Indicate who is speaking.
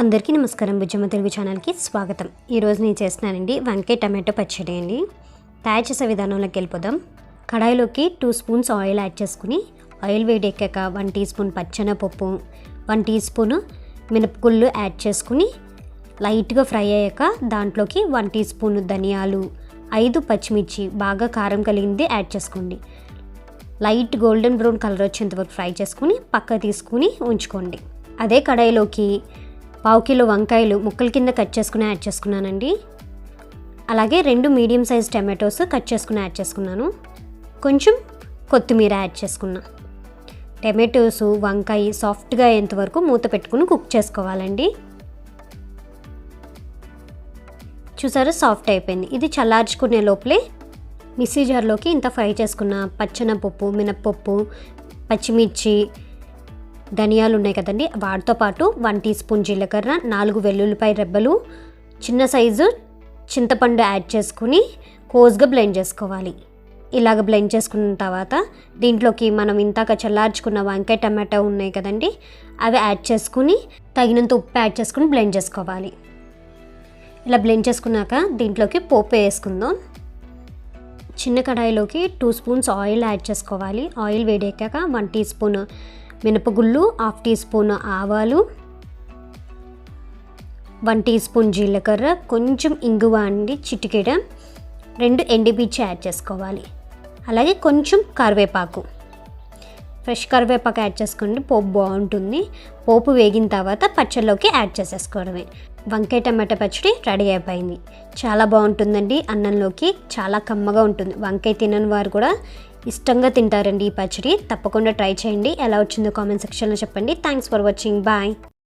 Speaker 1: అందరికీ నమస్కారం. బుజ్జమ్మ తెలుగు ఛానల్కి స్వాగతం. ఈరోజు నేను చేస్తున్నానండి వంకాయ టమాటో పచ్చడి అండి. తయారు చేసే విధానంలోకి వెళ్ళిపోదాం. కడాయిలోకి 2 స్పూన్స్ ఆయిల్ యాడ్ చేసుకుని ఆయిల్ వేడెక్కాక 1 టీ స్పూన్ పచ్చెనపప్పు, 1 టీ స్పూన్ మినపగుళ్ళు యాడ్ చేసుకుని లైట్గా ఫ్రై అయ్యాక దాంట్లోకి 1 టీ స్పూన్ ధనియాలు, 5 పచ్చిమిర్చి బాగా కారం కలిగింది యాడ్ చేసుకోండి. లైట్ గోల్డెన్ బ్రౌన్ కలర్ వచ్చేంత వరకు ఫ్రై చేసుకుని పక్క తీసుకుని ఉంచుకోండి. అదే కడాయిలోకి 1/2 కిలో వంకాయలు ముక్కల కింద కట్ చేసుకుని యాడ్ చేసుకున్నానండి. అలాగే 2 మీడియం సైజ్ టమాటోస్ కట్ చేసుకుని యాడ్ చేసుకున్నాను. కొంచెం కొత్తిమీర యాడ్ చేసుకున్నా. టమాటోస్ వంకాయ సాఫ్ట్గా అయ్యేంతవరకు మూత పెట్టుకుని కుక్ చేసుకోవాలండి. చూసారా, సాఫ్ట్ అయిపోయింది. ఇది చల్లార్చుకునే లోపలే మిక్సీ జార్లోకి ఇంత ఫ్రై చేసుకున్న పచ్చెనపప్పు, మినప్పప్పు, పచ్చిమిర్చి, ధనియాలు ఉన్నాయి కదండి, వాటితో పాటు 1 టీ స్పూన్ జీలకర్ర, 4 వెల్లుల్లిపాయ రెబ్బలు, చిన్న సైజు చింతపండు యాడ్ చేసుకుని కోస్గా బ్లెండ్ చేసుకోవాలి. ఇలాగ బ్లెండ్ చేసుకున్న తర్వాత దీంట్లోకి మనం ఇంతాక చల్లార్చుకున్న వంకాయ టమాటా ఉన్నాయి కదండి, అవి యాడ్ చేసుకుని తగినంత ఉప్పు యాడ్ చేసుకుని బ్లెండ్ చేసుకోవాలి. ఇలా బ్లెండ్ చేసుకున్నాక దీంట్లోకి పోపు వేసుకుందాం. చిన్న కడాయిలోకి 2 స్పూన్స్ ఆయిల్ యాడ్ చేసుకోవాలి. ఆయిల్ వేడెక్కాక 1 టీ స్పూన్ మినపగుళ్ళు, 1/2 టీ స్పూన్ ఆవాలు, 1 టీ స్పూన్ జీలకర్ర, కొంచెం ఇంగువ అండి, చిటికెడ, 2 ఎండుమిర్చి యాడ్ చేసుకోవాలి. అలాగే కొంచెం కరివేపాకు, ఫ్రెష్ కరివేపాకు యాడ్ చేసుకోండి, పోపు బాగుంటుంది. పోపు వేగిన తర్వాత పచ్చడిలోకి యాడ్ చేసేసుకోవడమే. వంకాయ టమాటా పచ్చడి రెడీ అయిపోయింది. చాలా బాగుంటుందండి. అన్నంలోకి చాలా కమ్మగా ఉంటుంది. వంకాయ తినని వారు కూడా ఇష్టంగా తింటారండి ఈ పచ్చడి. తప్పకుండా ట్రై చేయండి. ఎలా వచ్చిందో కామెంట్ సెక్షన్లో చెప్పండి. Thanks for watching. బాయ్.